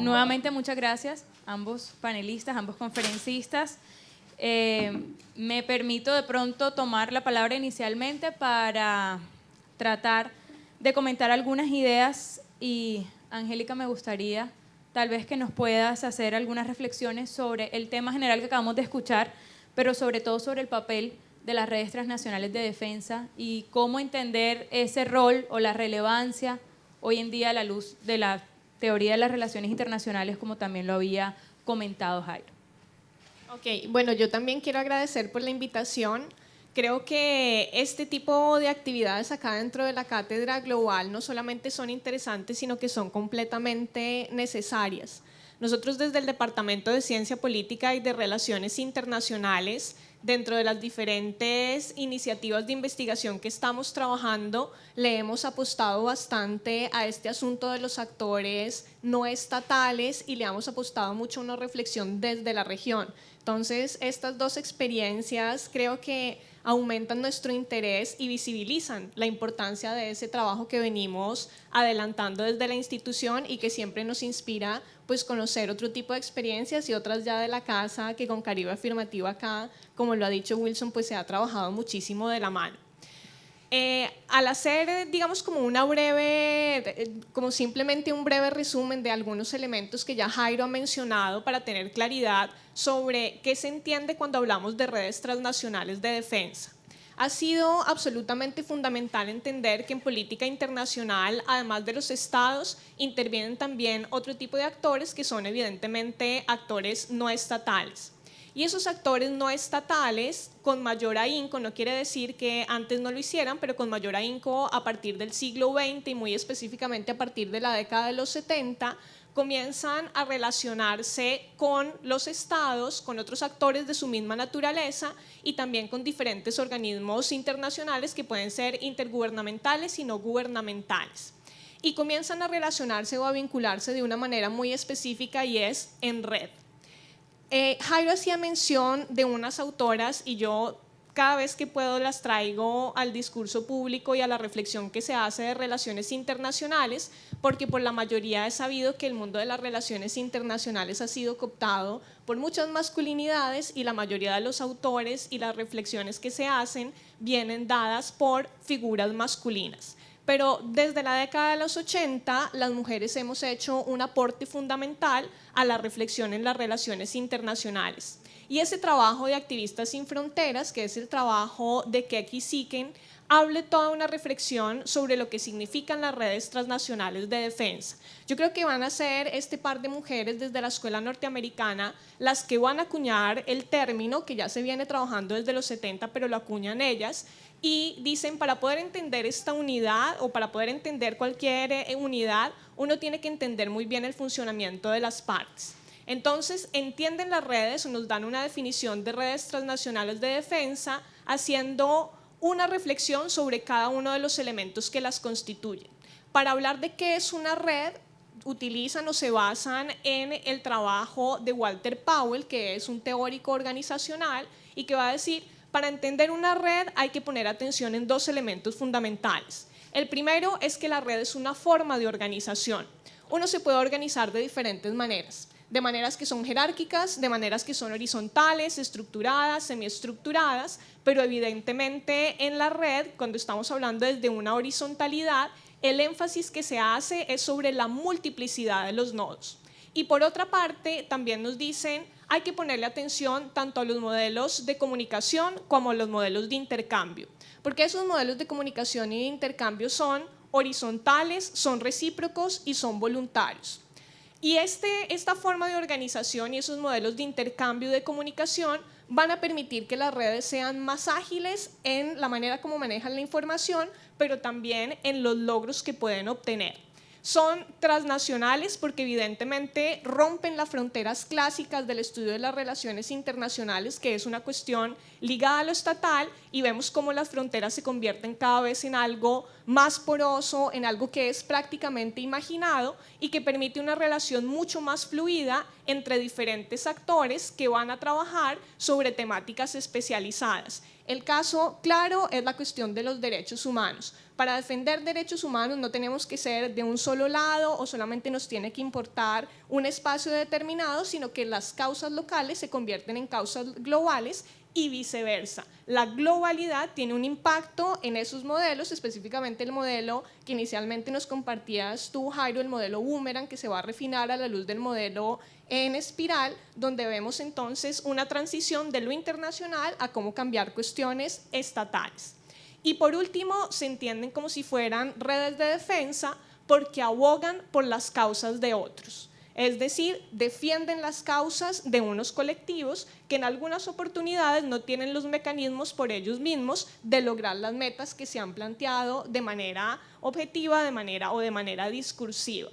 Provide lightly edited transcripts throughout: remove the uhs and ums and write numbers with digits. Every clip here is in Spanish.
Nuevamente muchas gracias a ambos panelistas, ambos conferencistas. Me permito de pronto tomar la palabra inicialmente para tratar de comentar algunas ideas y, Angélica, me gustaría tal vez que nos puedas hacer algunas reflexiones sobre el tema general que acabamos de escuchar, pero sobre todo sobre el papel de las redes transnacionales de defensa y cómo entender ese rol o la relevancia hoy en día a la luz de la teoría de las relaciones internacionales, como también lo había comentado Jairo. Ok, bueno, yo también quiero agradecer por la invitación. Creo que este tipo de actividades acá dentro de la Cátedra Global no solamente son interesantes, sino que son completamente necesarias. Nosotros desde el Departamento de Ciencia Política y de Relaciones Internacionales, dentro de las diferentes iniciativas de investigación que estamos trabajando, le hemos apostado bastante a este asunto de los actores no estatales y le hemos apostado mucho a una reflexión desde la región. Entonces, estas dos experiencias creo que aumentan nuestro interés y visibilizan la importancia de ese trabajo que venimos adelantando desde la institución y que siempre nos inspira pues conocer otro tipo de experiencias y otras ya de la casa que con Caribe Afirmativo acá, como lo ha dicho Wilson, pues se ha trabajado muchísimo de la mano. Al hacer, digamos, como simplemente un breve resumen de algunos elementos que ya Jairo ha mencionado para tener claridad sobre qué se entiende cuando hablamos de redes transnacionales de defensa. Ha sido absolutamente fundamental entender que en política internacional, además de los estados, intervienen también otro tipo de actores que son evidentemente actores no estatales. Y esos actores no estatales, con mayor ahínco, no quiere decir que antes no lo hicieran, pero con mayor ahínco a partir del siglo XX y muy específicamente a partir de la década de los 70, comienzan a relacionarse con los estados, con otros actores de su misma naturaleza y también con diferentes organismos internacionales que pueden ser intergubernamentales y no gubernamentales. Y comienzan a relacionarse o a vincularse de una manera muy específica y es en red. Jairo hacía mención de unas autoras y yo cada vez que puedo las traigo al discurso público y a la reflexión que se hace de relaciones internacionales, porque por la mayoría he sabido que el mundo de las relaciones internacionales ha sido cooptado por muchas masculinidades y la mayoría de los autores y las reflexiones que se hacen vienen dadas por figuras masculinas. Pero desde la década de los 80 las mujeres hemos hecho un aporte fundamental a la reflexión en las relaciones internacionales. Y ese trabajo de Activistas Sin Fronteras, que es el trabajo de Keki Siken, hable toda una reflexión sobre lo que significan las redes transnacionales de defensa. Yo creo que van a ser este par de mujeres desde la escuela norteamericana las que van a acuñar el término que ya se viene trabajando desde los 70, pero lo acuñan ellas, y dicen para poder entender esta unidad o para poder entender cualquier unidad, uno tiene que entender muy bien el funcionamiento de las partes. Entonces, entienden las redes o nos dan una definición de redes transnacionales de defensa haciendo una reflexión sobre cada uno de los elementos que las constituyen. Para hablar de qué es una red, utilizan o se basan en el trabajo de Walter Powell, que es un teórico organizacional y que va a decir, para entender una red hay que poner atención en dos elementos fundamentales. El primero es que la red es una forma de organización. Uno se puede organizar de diferentes maneras. De maneras que son jerárquicas, de maneras que son horizontales, estructuradas, semiestructuradas, pero evidentemente en la red, cuando estamos hablando desde una horizontalidad, el énfasis que se hace es sobre la multiplicidad de los nodos. Y por otra parte, también nos dicen, hay que ponerle atención tanto a los modelos de comunicación como a los modelos de intercambio, porque esos modelos de comunicación y de intercambio son horizontales, son recíprocos y son voluntarios. Y esta forma de organización y esos modelos de intercambio de comunicación van a permitir que las redes sean más ágiles en la manera como manejan la información, pero también en los logros que pueden obtener. Son transnacionales porque evidentemente rompen las fronteras clásicas del estudio de las relaciones internacionales, que es una cuestión ligada a lo estatal, y vemos cómo las fronteras se convierten cada vez en algo más poroso, en algo que es prácticamente imaginado y que permite una relación mucho más fluida entre diferentes actores que van a trabajar sobre temáticas especializadas. El caso claro es la cuestión de los derechos humanos. Para defender derechos humanos no tenemos que ser de un solo lado o solamente nos tiene que importar un espacio determinado, sino que las causas locales se convierten en causas globales y viceversa. La globalidad tiene un impacto en esos modelos, específicamente el modelo que inicialmente nos compartías tú, Jairo, el modelo Boomerang, que se va a refinar a la luz del modelo en espiral, donde vemos entonces una transición de lo internacional a cómo cambiar cuestiones estatales. Y por último, se entienden como si fueran redes de defensa porque abogan por las causas de otros. Es decir, defienden las causas de unos colectivos que en algunas oportunidades no tienen los mecanismos por ellos mismos de lograr las metas que se han planteado de manera objetiva de manera discursiva.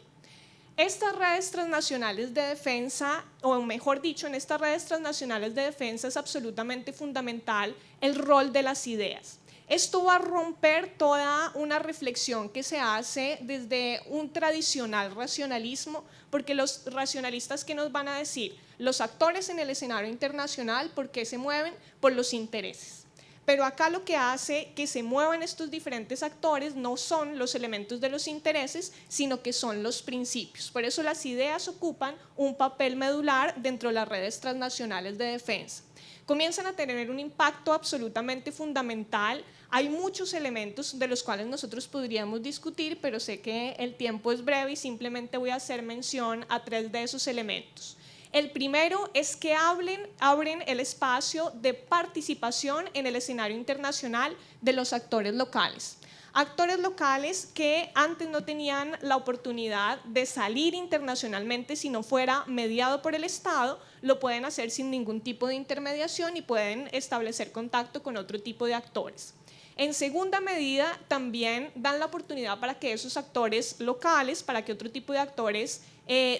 Estas redes transnacionales de defensa, o mejor dicho, en estas redes transnacionales de defensa es absolutamente fundamental el rol de las ideas. Esto va a romper toda una reflexión que se hace desde un tradicional racionalismo, porque los racionalistas, ¿qué nos van a decir? Los actores en el escenario internacional, ¿por qué se mueven? Por los intereses. Pero acá lo que hace que se muevan estos diferentes actores no son los elementos de los intereses, sino que son los principios. Por eso las ideas ocupan un papel medular dentro de las redes transnacionales de defensa. Comienzan a tener un impacto absolutamente fundamental. Hay muchos elementos de los cuales nosotros podríamos discutir, pero sé que el tiempo es breve y simplemente voy a hacer mención a 3 de esos elementos. El primero es que abren el espacio de participación en el escenario internacional de los actores locales. Actores locales que antes no tenían la oportunidad de salir internacionalmente si no fuera mediado por el Estado, lo pueden hacer sin ningún tipo de intermediación y pueden establecer contacto con otro tipo de actores. En segunda medida, también dan la oportunidad para que esos actores locales, para que otro tipo de actores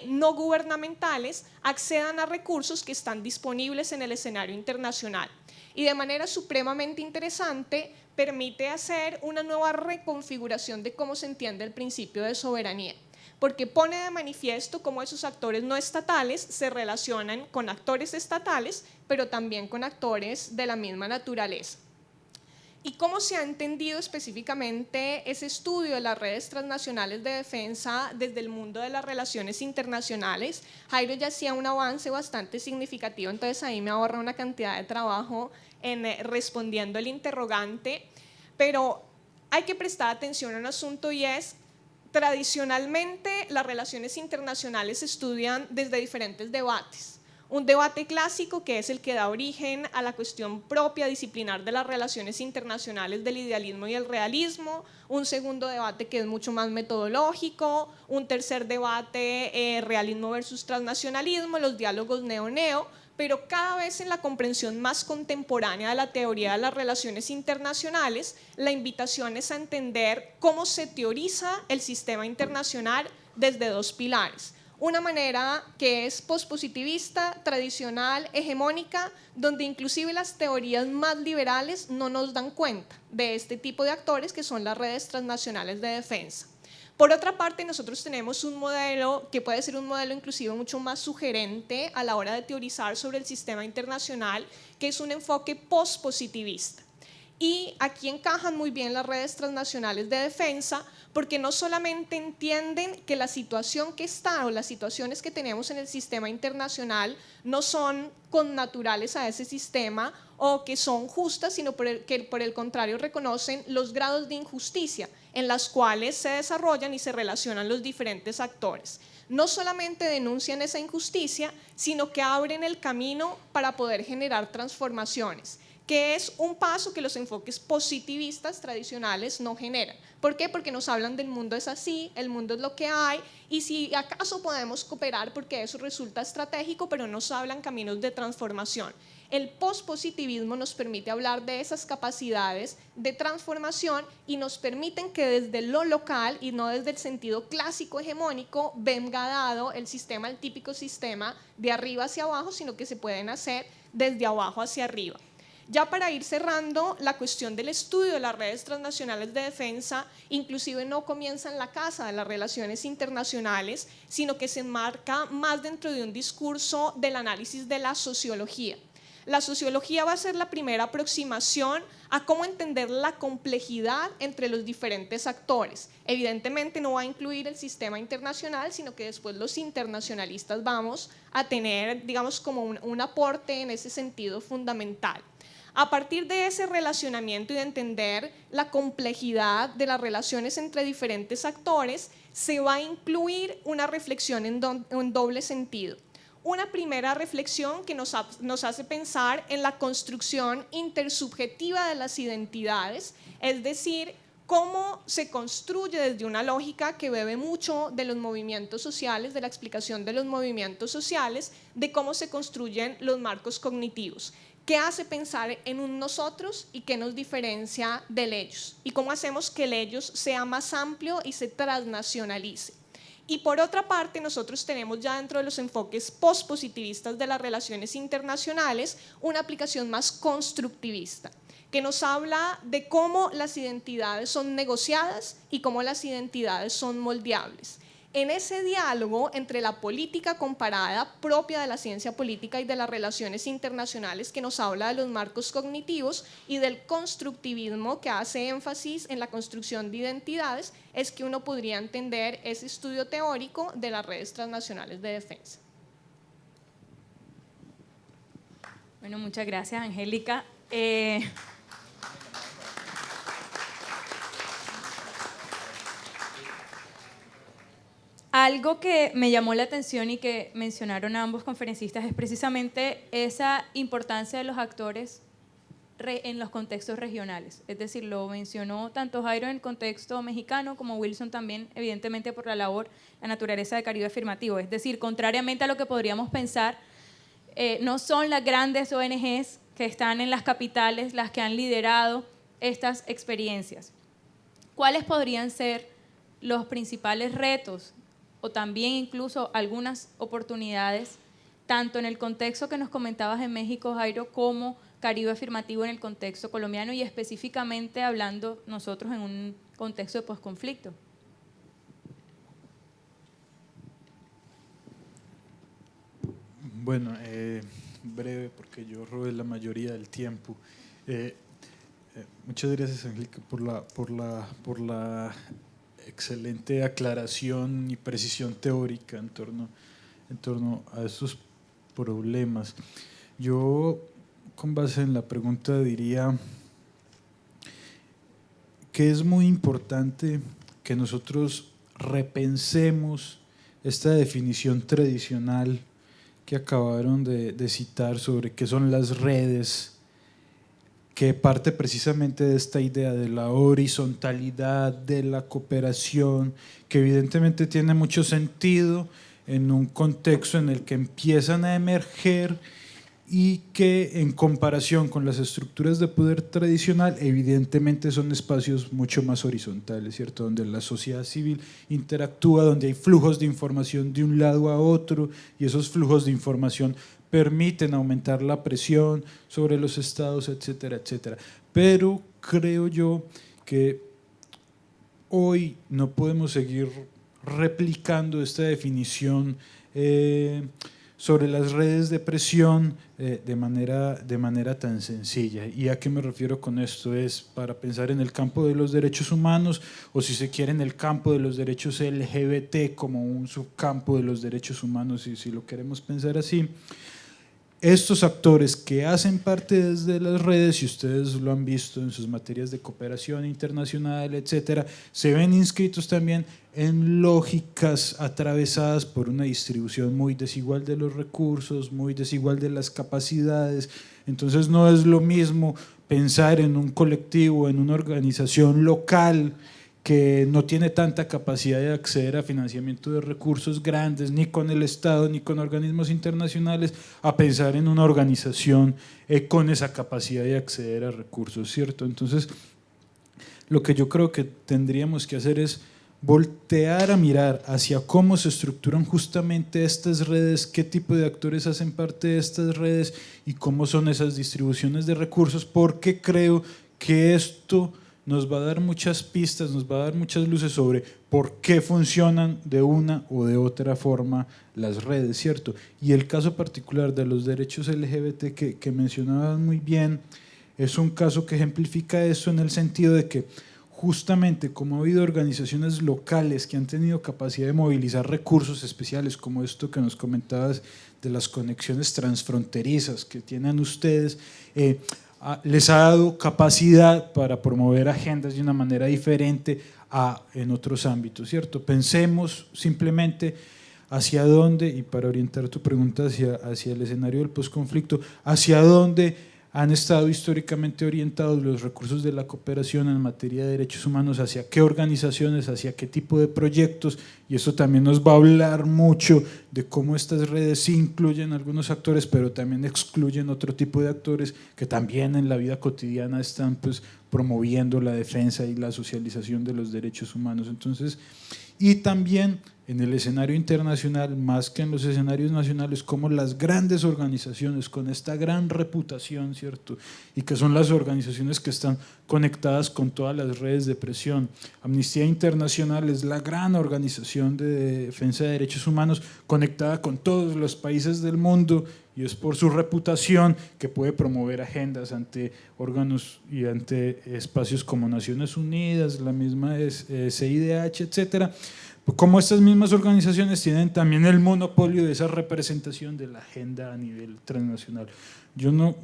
no gubernamentales accedan a recursos que están disponibles en el escenario internacional. Y de manera supremamente interesante, permite hacer una nueva reconfiguración de cómo se entiende el principio de soberanía, porque pone de manifiesto cómo esos actores no estatales se relacionan con actores estatales, pero también con actores de la misma naturaleza. ¿Y cómo se ha entendido específicamente ese estudio de las redes transnacionales de defensa desde el mundo de las relaciones internacionales? Jairo ya hacía un avance bastante significativo, entonces ahí me ahorra una cantidad de trabajo en respondiendo el interrogante, pero hay que prestar atención a un asunto y es, tradicionalmente las relaciones internacionales se estudian desde diferentes debates. Un debate clásico que es el que da origen a la cuestión propia disciplinar de las relaciones internacionales del idealismo y el realismo, un segundo debate que es mucho más metodológico, un tercer debate realismo versus transnacionalismo, los diálogos neo-neo, pero cada vez en la comprensión más contemporánea de la teoría de las relaciones internacionales, la invitación es a entender cómo se teoriza el sistema internacional desde 2 pilares. Una manera que es pospositivista, tradicional, hegemónica, donde inclusive las teorías más liberales no nos dan cuenta de este tipo de actores que son las redes transnacionales de defensa. Por otra parte, nosotros tenemos un modelo que puede ser un modelo inclusive mucho más sugerente a la hora de teorizar sobre el sistema internacional, que es un enfoque pospositivista. Y aquí encajan muy bien las redes transnacionales de defensa, porque no solamente entienden que la situación que está o las situaciones que tenemos en el sistema internacional no son connaturales a ese sistema o que son justas, sino que por el contrario reconocen los grados de injusticia en las cuales se desarrollan y se relacionan los diferentes actores. No solamente denuncian esa injusticia, sino que abren el camino para poder generar transformaciones, que es un paso que los enfoques positivistas tradicionales no generan. ¿Por qué? Porque nos hablan del mundo es así, el mundo es lo que hay, y si acaso podemos cooperar porque eso resulta estratégico, pero nos hablan caminos de transformación. El pospositivismo nos permite hablar de esas capacidades de transformación y nos permiten que desde lo local y no desde el sentido clásico hegemónico venga dado el sistema, el típico sistema de arriba hacia abajo, sino que se pueden hacer desde abajo hacia arriba. Ya para ir cerrando, la cuestión del estudio de las redes transnacionales de defensa inclusive no comienza en la casa de las relaciones internacionales, sino que se enmarca más dentro de un discurso del análisis de la sociología. La sociología va a ser la primera aproximación a cómo entender la complejidad entre los diferentes actores. Evidentemente no va a incluir el sistema internacional, sino que después los internacionalistas vamos a tener, digamos, como un aporte en ese sentido fundamental. A partir de ese relacionamiento y de entender la complejidad de las relaciones entre diferentes actores, se va a incluir una reflexión en doble sentido. Una primera reflexión que nos hace pensar en la construcción intersubjetiva de las identidades, es decir, cómo se construye desde una lógica que bebe mucho de los movimientos sociales, de la explicación de los movimientos sociales, de cómo se construyen los marcos cognitivos. ¿Qué hace pensar en un nosotros y qué nos diferencia del ellos? ¿Y cómo hacemos que el ellos sea más amplio y se transnacionalice? Y por otra parte, nosotros tenemos ya dentro de los enfoques postpositivistas de las relaciones internacionales una aplicación más constructivista, que nos habla de cómo las identidades son negociadas y cómo las identidades son moldeables. En ese diálogo entre la política comparada propia de la ciencia política y de las relaciones internacionales, que nos habla de los marcos cognitivos, y del constructivismo, que hace énfasis en la construcción de identidades, es que uno podría entender ese estudio teórico de las redes transnacionales de defensa. Bueno, muchas gracias, Angélica. Algo que me llamó la atención y que mencionaron ambos conferencistas es precisamente esa importancia de los actores en los contextos regionales. Es decir, lo mencionó tanto Jairo en el contexto mexicano como Wilson también, evidentemente por la labor, la naturaleza de Caribe Afirmativo. Es decir, contrariamente a lo que podríamos pensar, no son las grandes ONGs que están en las capitales las que han liderado estas experiencias. ¿Cuáles podrían ser los principales retos o también incluso algunas oportunidades, tanto en el contexto que nos comentabas en México, Jairo, como Caribe Afirmativo en el contexto colombiano y específicamente hablando nosotros en un contexto de posconflicto? Bueno, breve porque yo robé la mayoría del tiempo. Muchas gracias, Angélica, por la excelente aclaración y precisión teórica en torno a estos problemas. Yo, con base en la pregunta, diría que es muy importante que nosotros repensemos esta definición tradicional que acabaron de citar sobre qué son las redes, que parte precisamente de esta idea de la horizontalidad, de la cooperación, que evidentemente tiene mucho sentido en un contexto en el que empiezan a emerger y que en comparación con las estructuras de poder tradicional evidentemente son espacios mucho más horizontales, ¿cierto? Donde la sociedad civil interactúa, donde hay flujos de información de un lado a otro y esos flujos de información permiten aumentar la presión sobre los estados, etcétera, etcétera. Pero creo yo que hoy no podemos seguir replicando esta definición sobre las redes de presión de manera tan sencilla. ¿Y a qué me refiero con esto? Es para pensar en el campo de los derechos humanos o, si se quiere, en el campo de los derechos LGBT como un subcampo de los derechos humanos, y si lo queremos pensar así. Estos actores que hacen parte desde las redes, y ustedes lo han visto en sus materias de cooperación internacional, etcétera, se ven inscritos también en lógicas atravesadas por una distribución muy desigual de los recursos, muy desigual de las capacidades. Entonces no es lo mismo pensar en un colectivo, en una organización local que no tiene tanta capacidad de acceder a financiamiento de recursos grandes, ni con el Estado, ni con organismos internacionales, a pensar en una organización con esa capacidad de acceder a recursos, ¿cierto? Entonces, lo que yo creo que tendríamos que hacer es voltear a mirar hacia cómo se estructuran justamente estas redes, qué tipo de actores hacen parte de estas redes y cómo son esas distribuciones de recursos, porque creo que esto nos va a dar muchas pistas, nos va a dar muchas luces sobre por qué funcionan de una o de otra forma las redes, ¿cierto? Y el caso particular de los derechos LGBT que mencionabas muy bien, es un caso que ejemplifica eso en el sentido de que justamente como ha habido organizaciones locales que han tenido capacidad de movilizar recursos especiales, como esto que nos comentabas de las conexiones transfronterizas que tienen ustedes, les ha dado capacidad para promover agendas de una manera diferente en otros ámbitos, ¿cierto? Pensemos simplemente hacia dónde, y para orientar tu pregunta hacia el escenario del posconflicto, hacia dónde han estado históricamente orientados los recursos de la cooperación en materia de derechos humanos, hacia qué organizaciones, hacia qué tipo de proyectos, y eso también nos va a hablar mucho de cómo estas redes sí incluyen algunos actores, pero también excluyen otro tipo de actores que también en la vida cotidiana están pues, promoviendo la defensa y la socialización de los derechos humanos. Entonces, y también en el escenario internacional, más que en los escenarios nacionales, como las grandes organizaciones con esta gran reputación, ¿cierto? Y que son las organizaciones que están conectadas con todas las redes de presión. Amnistía Internacional es la gran organización de defensa de derechos humanos conectada con todos los países del mundo, y es por su reputación que puede promover agendas ante órganos y ante espacios como Naciones Unidas, la misma CIDH, etcétera. Como estas mismas organizaciones tienen también el monopolio de esa representación de la agenda a nivel transnacional. Yo no,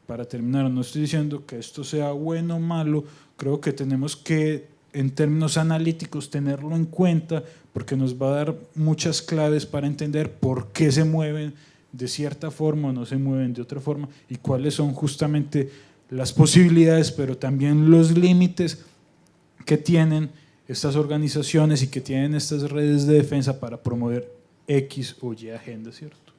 para terminar, no estoy diciendo que esto sea bueno o malo, creo que tenemos que, en términos analíticos, tenerlo en cuenta porque nos va a dar muchas claves para entender por qué se mueven de cierta forma o no se mueven de otra forma y cuáles son justamente las posibilidades, pero también los límites que tienen estas organizaciones y que tienen estas redes de defensa para promover X o Y agenda, ¿cierto?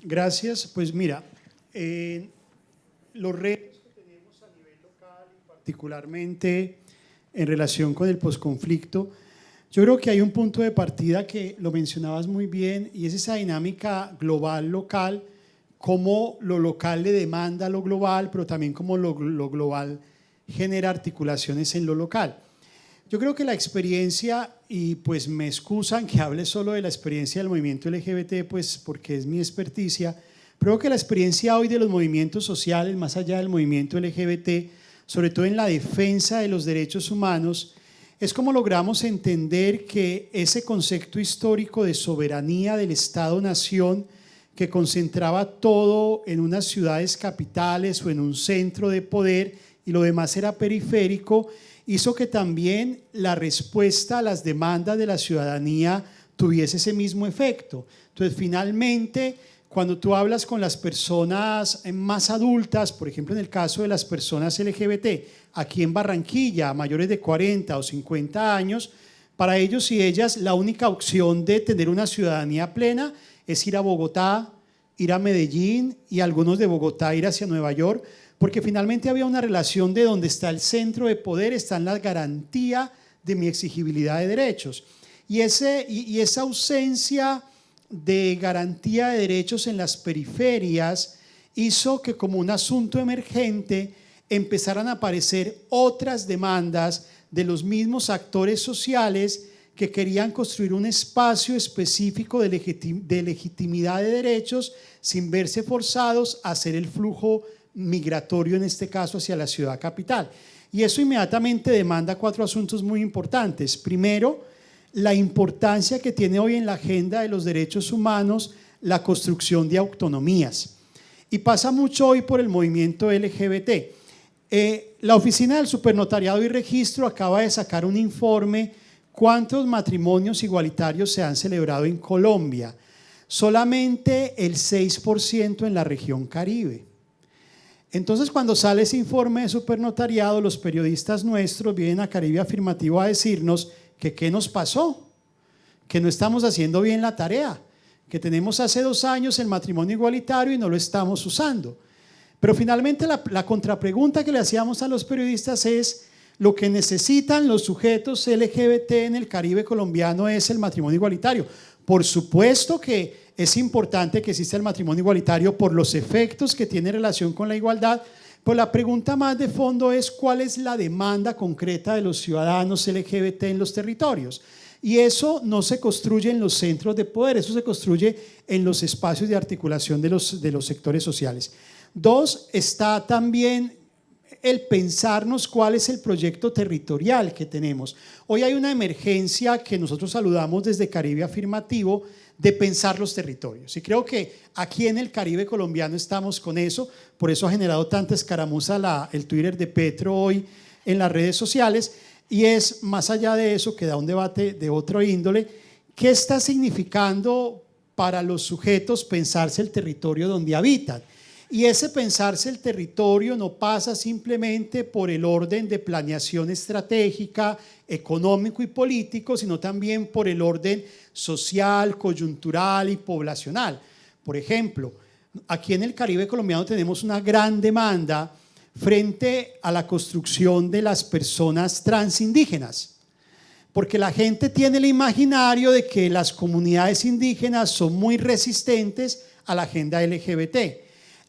Gracias. Pues mira, los retos que tenemos a nivel local y particularmente en relación con el posconflicto, yo creo que hay un punto de partida que lo mencionabas muy bien y es esa dinámica global-local, cómo lo local le demanda a lo global, pero también cómo lo global genera articulaciones en lo local. Yo creo que la experiencia, y pues me excusan que hable solo de la experiencia del movimiento LGBT, pues porque es mi experticia, pero creo que la experiencia hoy de los movimientos sociales, más allá del movimiento LGBT, sobre todo en la defensa de los derechos humanos, es como logramos entender que ese concepto histórico de soberanía del Estado-Nación que concentraba todo en unas ciudades capitales o en un centro de poder y lo demás era periférico, hizo que también la respuesta a las demandas de la ciudadanía tuviese ese mismo efecto. Entonces, finalmente, cuando tú hablas con las personas más adultas, por ejemplo, en el caso de las personas LGBT, aquí en Barranquilla, mayores de 40 o 50 años, para ellos y ellas la única opción de tener una ciudadanía plena es ir a Bogotá, ir a Medellín y algunos de Bogotá ir hacia Nueva York, porque finalmente había una relación de donde está el centro de poder, está en la garantía de mi exigibilidad de derechos. Y esa ausencia de garantía de derechos en las periferias hizo que como un asunto emergente empezaran a aparecer otras demandas de los mismos actores sociales que querían construir un espacio específico de legitimidad de derechos sin verse forzados a hacer el flujo migratorio, en este caso hacia la ciudad capital. Y eso inmediatamente demanda 4 asuntos muy importantes. Primero, la importancia que tiene hoy en la agenda de los derechos humanos la construcción de autonomías. Y pasa mucho hoy por el movimiento LGBT. La Oficina del Supernotariado y Registro acaba de sacar un informe cuántos matrimonios igualitarios se han celebrado en Colombia. Solamente el 6% en la región Caribe. Entonces, cuando sale ese informe de supernotariado, los periodistas nuestros vienen a Caribe Afirmativo a decirnos que qué nos pasó, que no estamos haciendo bien la tarea, que tenemos hace 2 años el matrimonio igualitario y no lo estamos usando. Pero finalmente la contrapregunta que le hacíamos a los periodistas es: lo que necesitan los sujetos LGBT en el Caribe colombiano es el matrimonio igualitario. Por supuesto que es importante que exista el matrimonio igualitario por los efectos que tiene relación con la igualdad, Pues la pregunta más de fondo es cuál es la demanda concreta de los ciudadanos LGBT en los territorios. Y eso no se construye en los centros de poder, eso se construye en los espacios de articulación de los sectores sociales. Dos, está también el pensarnos cuál es el proyecto territorial que tenemos. Hoy hay una emergencia que nosotros saludamos desde Caribe Afirmativo de pensar los territorios. Y creo que aquí en el Caribe colombiano estamos con eso, por eso ha generado tanta escaramuza el Twitter de Petro hoy en las redes sociales, y es más allá de eso que da un debate de otro índole, ¿qué está significando para los sujetos pensarse el territorio donde habitan? Y ese pensarse el territorio no pasa simplemente por el orden de planeación estratégica, económico y político, sino también por el orden social, coyuntural y poblacional. Por ejemplo, aquí en el Caribe colombiano tenemos una gran demanda frente a la construcción de las personas transindígenas, porque la gente tiene el imaginario de que las comunidades indígenas son muy resistentes a la agenda LGBT.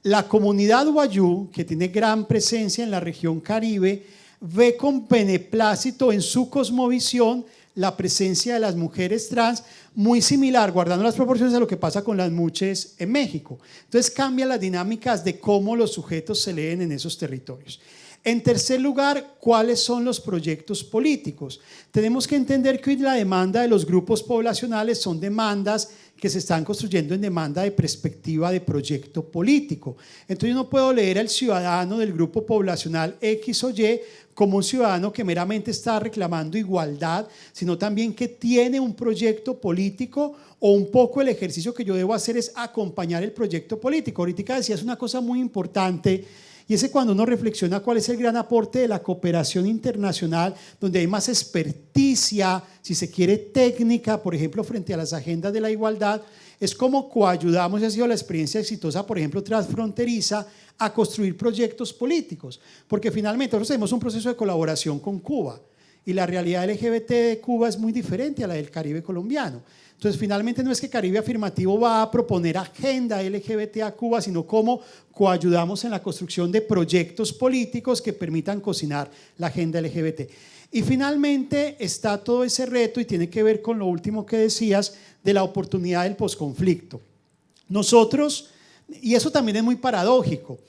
La comunidad wayú, que tiene gran presencia en la región Caribe, ve con beneplácito en su cosmovisión la presencia de las mujeres trans, muy similar, guardando las proporciones, a lo que pasa con las muches en México. Entonces cambia las dinámicas de cómo los sujetos se leen en esos territorios. En tercer lugar, ¿cuáles son los proyectos políticos? Tenemos que entender que hoy la demanda de los grupos poblacionales son demandas que se están construyendo en demanda de perspectiva de proyecto político. Entonces yo no puedo leer al ciudadano del grupo poblacional X o Y como un ciudadano que meramente está reclamando igualdad, sino también que tiene un proyecto político, o un poco el ejercicio que yo debo hacer es acompañar el proyecto político. Ahorita decías una cosa muy importante, y es que cuando uno reflexiona cuál es el gran aporte de la cooperación internacional, donde hay más experticia, si se quiere técnica, por ejemplo, frente a las agendas de la igualdad, es como coayudamos, y ha sido la experiencia exitosa, por ejemplo, transfronteriza, a construir proyectos políticos, porque finalmente nosotros tenemos un proceso de colaboración con Cuba, y la realidad LGBT de Cuba es muy diferente a la del Caribe colombiano. Entonces, finalmente no es que Caribe Afirmativo va a proponer agenda LGBT a Cuba, sino cómo coayudamos en la construcción de proyectos políticos que permitan cocinar la agenda LGBT. Y finalmente está todo ese reto, y tiene que ver con lo último que decías, de la oportunidad del posconflicto. Nosotros, y eso también es muy paradójico,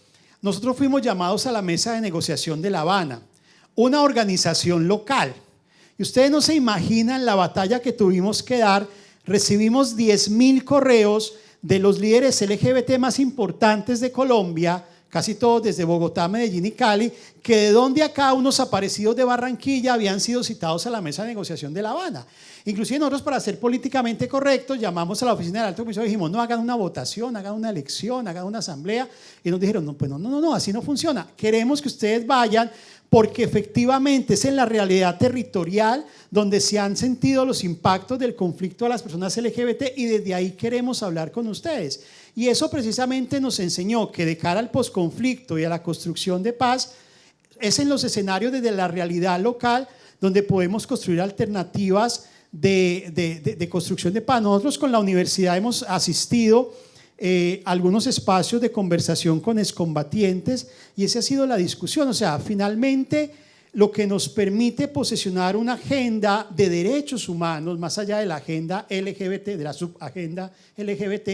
nosotros fuimos llamados a la mesa de negociación de La Habana, una organización local. Y ustedes no se imaginan la batalla que tuvimos que dar. Recibimos 10.000 correos de los líderes LGBT más importantes de Colombia, casi todos desde Bogotá, Medellín y Cali, que de donde acá unos aparecidos de Barranquilla habían sido citados a la mesa de negociación de La Habana. Inclusive nosotros, para ser políticamente correctos, llamamos a la oficina del Alto Comisionado y dijimos: no, hagan una votación, hagan una elección, hagan una asamblea. Y nos dijeron: no, pues no, así no funciona. Queremos que ustedes vayan, porque efectivamente es en la realidad territorial donde se han sentido los impactos del conflicto a las personas LGBT, y desde ahí queremos hablar con ustedes. Y eso precisamente nos enseñó que de cara al posconflicto y a la construcción de paz, es en los escenarios desde la realidad local donde podemos construir alternativas de construcción de paz. Nosotros con la universidad hemos asistido algunos espacios de conversación con excombatientes, y esa ha sido la discusión. O sea, finalmente lo que nos permite posesionar una agenda de derechos humanos más allá de la agenda LGBT, de la subagenda LGBT,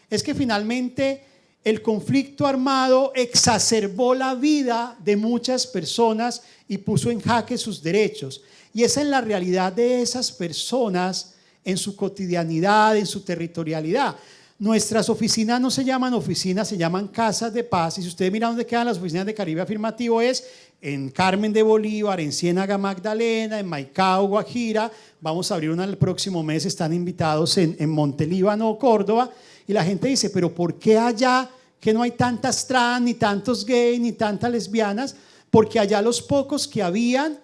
es que finalmente el conflicto armado exacerbó la vida de muchas personas y puso en jaque sus derechos, y esa es la realidad de esas personas en su cotidianidad, en su territorialidad. Nuestras oficinas no se llaman oficinas, se llaman casas de paz. Y si ustedes miran dónde quedan las oficinas de Caribe Afirmativo, es en Carmen de Bolívar, en Ciénaga Magdalena, en Maicao, Guajira. Vamos a abrir una el próximo mes, están invitados en Montelíbano, Córdoba. Y la gente dice: pero ¿por qué allá que no hay tantas trans, ni tantos gays, ni tantas lesbianas? Porque allá los pocos que habían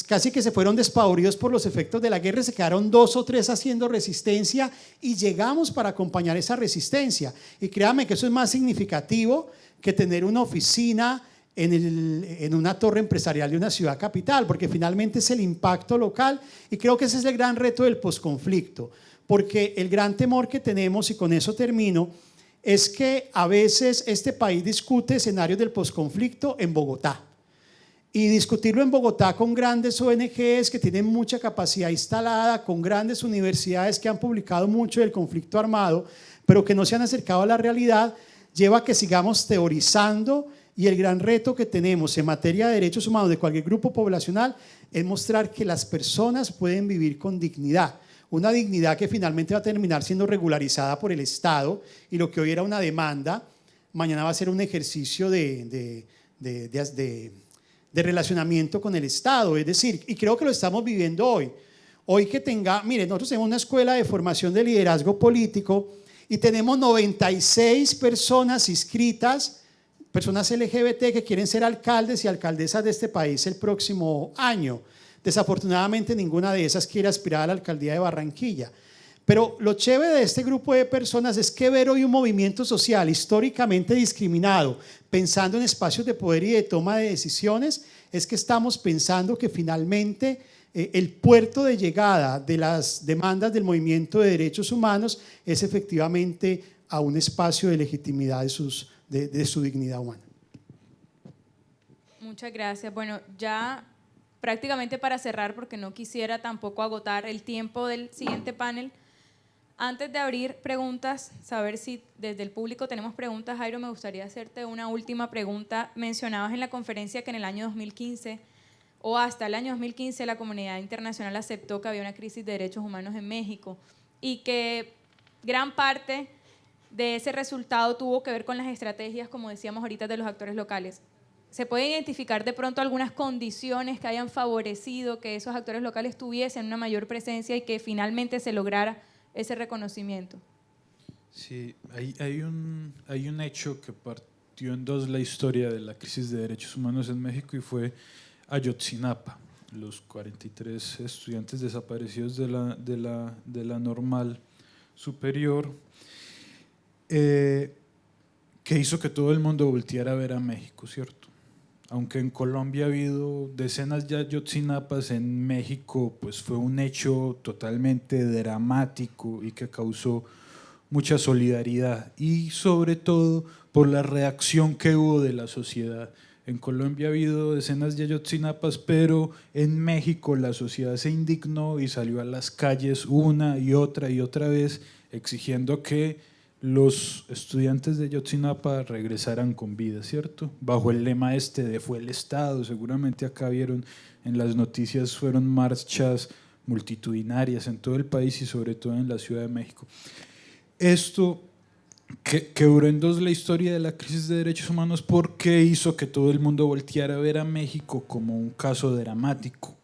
casi que se fueron despavoridos por los efectos de la guerra, se quedaron 2 o 3 haciendo resistencia, y llegamos para acompañar esa resistencia. Y créanme que eso es más significativo que tener una oficina en una torre empresarial de una ciudad capital, porque finalmente es el impacto local, y creo que ese es el gran reto del posconflicto, porque el gran temor que tenemos, y con eso termino, es que a veces este país discute escenarios del posconflicto en Bogotá. Y discutirlo en Bogotá con grandes ONGs que tienen mucha capacidad instalada, con grandes universidades que han publicado mucho del conflicto armado, pero que no se han acercado a la realidad, lleva a que sigamos teorizando, y el gran reto que tenemos en materia de derechos humanos de cualquier grupo poblacional es mostrar que las personas pueden vivir con dignidad, una dignidad que finalmente va a terminar siendo regularizada por el Estado, y lo que hoy era una demanda, mañana va a ser un ejercicio de relacionamiento con el Estado, es decir, y creo que lo estamos viviendo hoy. Hoy que mire, nosotros tenemos una escuela de formación de liderazgo político y tenemos 96 personas inscritas, personas LGBT que quieren ser alcaldes y alcaldesas de este país el próximo año. Desafortunadamente ninguna de esas quiere aspirar a la alcaldía de Barranquilla. Pero lo chévere de este grupo de personas es que ver hoy un movimiento social históricamente discriminado, pensando en espacios de poder y de toma de decisiones, es que estamos pensando que finalmente el puerto de llegada de las demandas del movimiento de derechos humanos es efectivamente a un espacio de legitimidad de su dignidad humana. Muchas gracias. Bueno, ya prácticamente para cerrar, porque no quisiera tampoco agotar el tiempo del siguiente panel, antes de abrir preguntas, saber si desde el público tenemos preguntas, Jairo, me gustaría hacerte una última pregunta. Mencionabas en la conferencia que en el año 2015 o hasta el año 2015 la comunidad internacional aceptó que había una crisis de derechos humanos en México y que gran parte de ese resultado tuvo que ver con las estrategias, como decíamos ahorita, de los actores locales. ¿Se pueden identificar de pronto algunas condiciones que hayan favorecido que esos actores locales tuviesen una mayor presencia y que finalmente se lograra ese reconocimiento? Sí, hay un hecho que partió en dos la historia de la crisis de derechos humanos en México y fue Ayotzinapa, los 43 estudiantes desaparecidos de la Normal Superior, que hizo que todo el mundo volteara a ver a México, ¿cierto? Aunque en Colombia ha habido decenas de Ayotzinapas, en México pues fue un hecho totalmente dramático y que causó mucha solidaridad y sobre todo por la reacción que hubo de la sociedad. En Colombia ha habido decenas de Ayotzinapas, pero en México la sociedad se indignó y salió a las calles una y otra vez exigiendo que los estudiantes de Ayotzinapa regresaran con vida, ¿cierto? Bajo el lema de fue el Estado, seguramente acá vieron en las noticias, fueron marchas multitudinarias en todo el país y sobre todo en la Ciudad de México. Esto quebró en dos la historia de la crisis de derechos humanos porque hizo que todo el mundo volteara a ver a México como un caso dramático.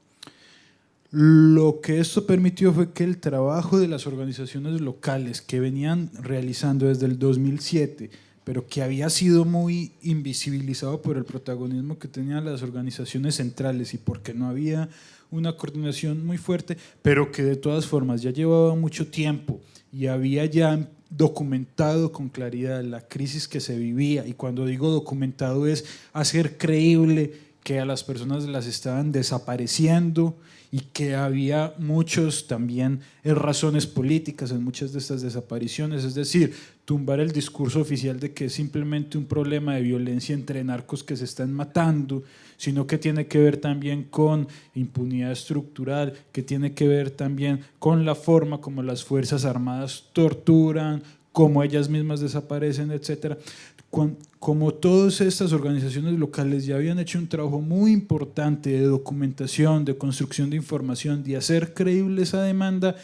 Lo que esto permitió fue que el trabajo de las organizaciones locales que venían realizando desde el 2007, pero que había sido muy invisibilizado por el protagonismo que tenían las organizaciones centrales y porque no había una coordinación muy fuerte, pero que de todas formas ya llevaba mucho tiempo y había ya documentado con claridad la crisis que se vivía, y cuando digo documentado es hacer creíble que a las personas las estaban desapareciendo y que había muchos también razones políticas en muchas de estas desapariciones, es decir, tumbar el discurso oficial de que es simplemente un problema de violencia entre narcos que se están matando, sino que tiene que ver también con impunidad estructural, que tiene que ver también con la forma como las Fuerzas Armadas torturan, cómo ellas mismas desaparecen, etcétera. Como todas estas organizaciones locales ya habían hecho un trabajo muy importante de documentación, de construcción de información, de hacer creíble esa demanda,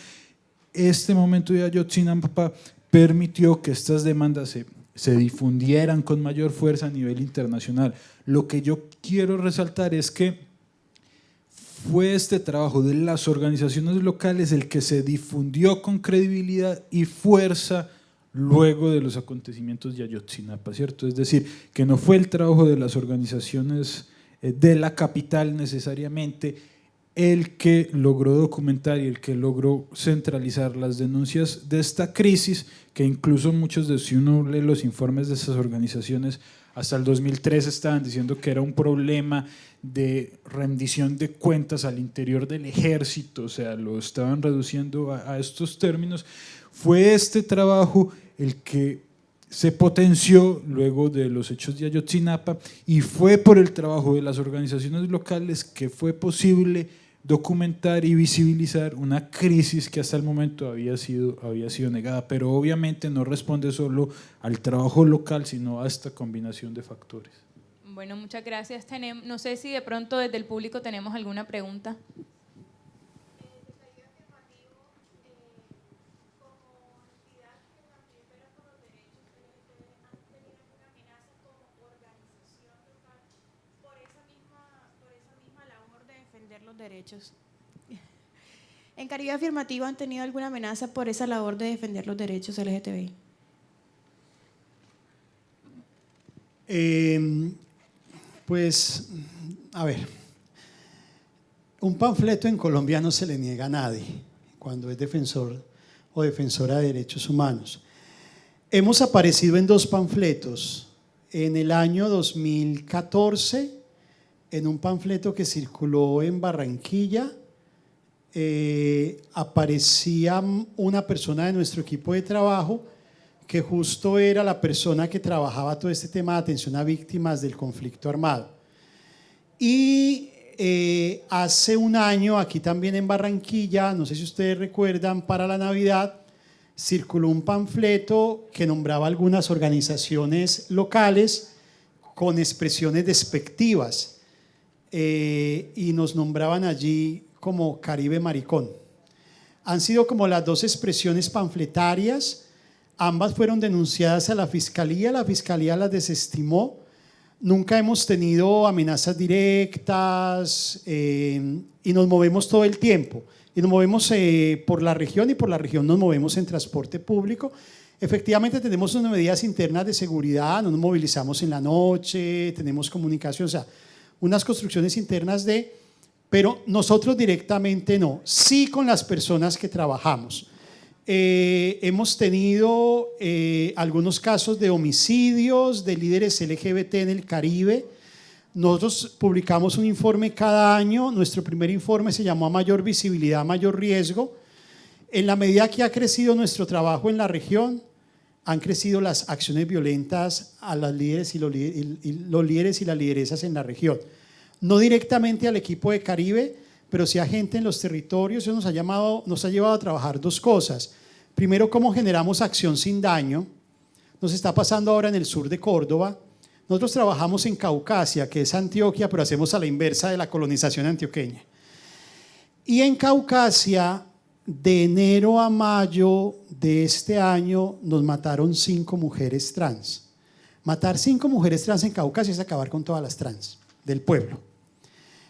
este momento de Ayotzinapa permitió que estas demandas se difundieran con mayor fuerza a nivel internacional. Lo que yo quiero resaltar es que fue este trabajo de las organizaciones locales el que se difundió con credibilidad y fuerza luego de los acontecimientos de Ayotzinapa, ¿cierto? Es decir, que no fue el trabajo de las organizaciones de la capital necesariamente el que logró documentar y el que logró centralizar las denuncias de esta crisis, que incluso muchos de, si uno lee los informes de esas organizaciones, hasta el 2003 estaban diciendo que era un problema de rendición de cuentas al interior del ejército, o sea, lo estaban reduciendo a estos términos. Fue este trabajo el que se potenció luego de los hechos de Ayotzinapa y fue por el trabajo de las organizaciones locales que fue posible documentar y visibilizar una crisis que hasta el momento había sido negada, pero obviamente no responde solo al trabajo local, sino a esta combinación de factores. Bueno, muchas gracias. No sé si de pronto desde el público tenemos alguna pregunta. Los derechos. ¿En Caribe Afirmativo han tenido alguna amenaza por esa labor de defender los derechos LGTBI? Pues, a ver, un panfleto en Colombia no se le niega a nadie cuando es defensor o defensora de derechos humanos. Hemos aparecido en 2 panfletos. En el año 2014, en un panfleto que circuló en Barranquilla, aparecía una persona de nuestro equipo de trabajo que justo era la persona que trabajaba todo este tema de atención a víctimas del conflicto armado. Y hace un año, aquí también en Barranquilla, no sé si ustedes recuerdan, para la Navidad, circuló un panfleto que nombraba algunas organizaciones locales con expresiones despectivas. Y nos nombraban allí como Caribe Maricón. Han sido como las 2 expresiones panfletarias, ambas fueron denunciadas a la Fiscalía las desestimó. Nunca hemos tenido amenazas directas y nos movemos todo el tiempo. Y nos movemos por la región y por la región nos movemos en transporte público. Efectivamente tenemos unas medidas internas de seguridad, no nos movilizamos en la noche, tenemos comunicación, o sea, unas construcciones internas pero nosotros directamente no, sí con las personas que trabajamos. Hemos tenido algunos casos de homicidios de líderes LGBT en el Caribe. Nosotros publicamos un informe cada año, nuestro primer informe se llamó A Mayor Visibilidad, Mayor Riesgo. En la medida que ha crecido nuestro trabajo en la región, han crecido las acciones violentas a las líderes y los líderes y las lideresas en la región. No directamente al equipo de Caribe, pero sí a gente en los territorios. Eso nos ha llevado a trabajar 2 cosas. Primero, cómo generamos acción sin daño. Nos está pasando ahora en el sur de Córdoba. Nosotros trabajamos en Caucasia, que es Antioquia, pero hacemos a la inversa de la colonización antioqueña. Y en Caucasia, de enero a mayo de este año, nos mataron 5 mujeres trans. Matar 5 mujeres trans en Caucasia es acabar con todas las trans del pueblo.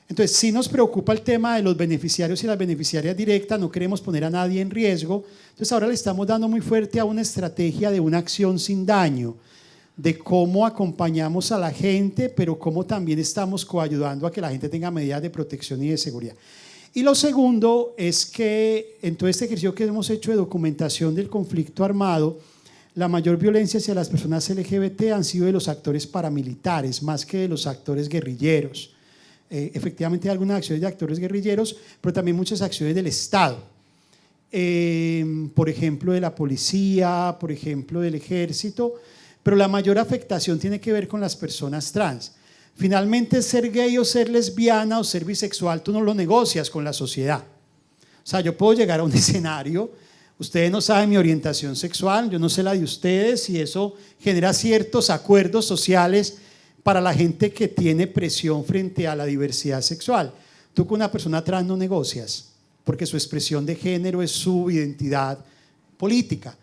Entonces, sí nos preocupa el tema de los beneficiarios y las beneficiarias directas, no queremos poner a nadie en riesgo. Entonces, ahora le estamos dando muy fuerte a una estrategia de una acción sin daño, de cómo acompañamos a la gente, pero cómo también estamos coayudando a que la gente tenga medidas de protección y de seguridad. Y lo segundo es que en todo este ejercicio que hemos hecho de documentación del conflicto armado, la mayor violencia hacia las personas LGBT han sido de los actores paramilitares, más que de los actores guerrilleros. Efectivamente hay algunas acciones de actores guerrilleros, pero también muchas acciones del Estado. Por ejemplo, de la policía, por ejemplo, del ejército, pero la mayor afectación tiene que ver con las personas trans. Finalmente, ser gay o ser lesbiana o ser bisexual, tú no lo negocias con la sociedad. O sea, yo puedo llegar a un escenario, ustedes no saben mi orientación sexual, yo no sé la de ustedes, y eso genera ciertos acuerdos sociales para la gente que tiene presión frente a la diversidad sexual. Tú con una persona trans no negocias, porque su expresión de género es su identidad política.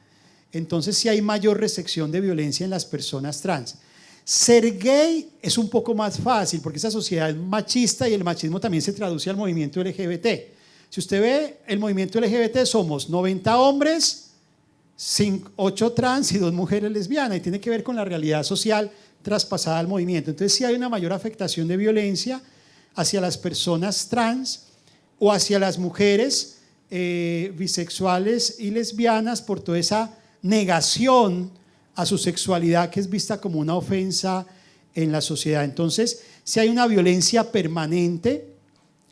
Entonces sí hay mayor recepción de violencia en las personas trans. Ser gay es un poco más fácil, porque esa sociedad es machista y el machismo también se traduce al movimiento LGBT. Si usted ve el movimiento LGBT, somos 90 hombres, 8 trans y 2 mujeres lesbianas, y tiene que ver con la realidad social traspasada al movimiento. Entonces sí hay una mayor afectación de violencia hacia las personas trans o hacia las mujeres bisexuales y lesbianas por toda esa negación a su sexualidad que es vista como una ofensa en la sociedad. Entonces sí hay una violencia permanente.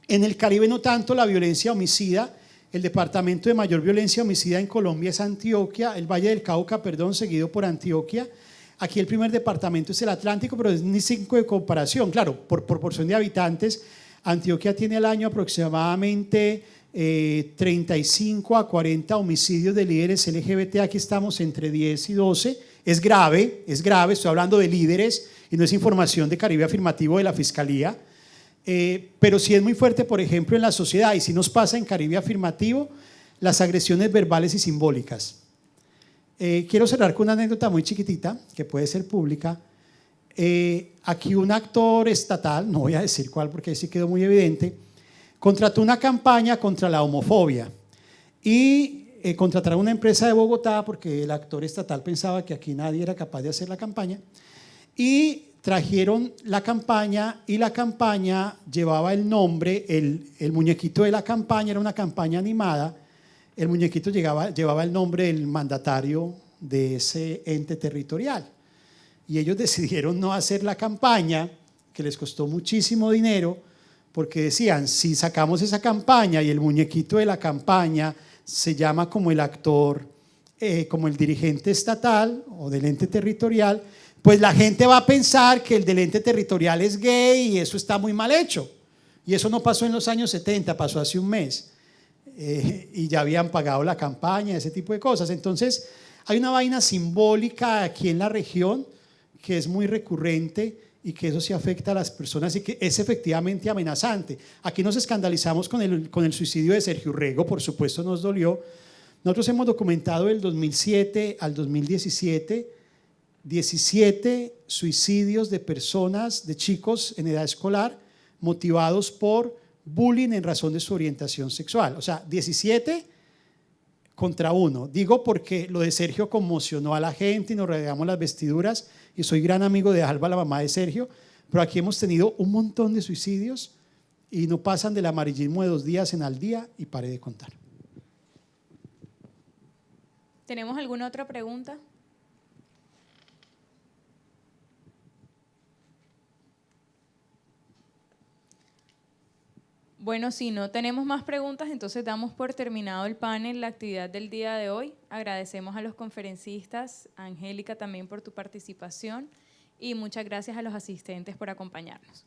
En el Caribe no tanto la violencia homicida, El departamento de mayor violencia homicida en Colombia es Antioquia, el Valle del Cauca, perdón, seguido por Antioquia. Aquí el primer departamento es el Atlántico, pero es ni 5 de comparación. Claro, por proporción de habitantes, Antioquia tiene al año aproximadamente 35 a 40 homicidios de líderes LGBT. Aquí estamos entre 10 y 12. Es grave, estoy hablando de líderes y no es información de Caribe Afirmativo de la Fiscalía. Pero sí es muy fuerte, por ejemplo, en la sociedad, y sí nos pasa en Caribe Afirmativo, las agresiones verbales y simbólicas. Quiero cerrar con una anécdota muy chiquitita, que puede ser pública. Aquí un actor estatal, no voy a decir cuál porque ahí sí quedó muy evidente, contrató una campaña contra la homofobia y contrataron una empresa de Bogotá porque el actor estatal pensaba que aquí nadie era capaz de hacer la campaña, y trajeron la campaña, y la campaña llevaba el nombre, el muñequito de la campaña era una campaña animada, el muñequito llevaba el nombre del mandatario de ese ente territorial, y ellos decidieron no hacer la campaña, que les costó muchísimo dinero, porque decían, si sacamos esa campaña y el muñequito de la campaña se llama como el actor, como el dirigente estatal o del ente territorial, pues la gente va a pensar que el del ente territorial es gay, y eso está muy mal hecho. Y eso no pasó en los años 70, pasó hace un mes. Y ya habían pagado la campaña, ese tipo de cosas. Entonces, hay una vaina simbólica aquí en la región que es muy recurrente, y que eso sí afecta a las personas y que es efectivamente amenazante. Aquí nos escandalizamos con el suicidio de Sergio Urrego, por supuesto nos dolió. Nosotros hemos documentado del 2007 al 2017 17 suicidios de personas, de chicos en edad escolar, motivados por bullying en razón de su orientación sexual. O sea, 17 contra 1. Digo porque lo de Sergio conmocionó a la gente y nos regamos las vestiduras, y soy gran amigo de Alba, la mamá de Sergio, pero aquí hemos tenido un montón de suicidios y no pasan del amarillismo de 2 días en al día, y paré de contar. ¿Tenemos alguna otra pregunta? Bueno, si no tenemos más preguntas, entonces damos por terminado el panel, la actividad del día de hoy. Agradecemos a los conferencistas, a Angélica también por tu participación, y muchas gracias a los asistentes por acompañarnos.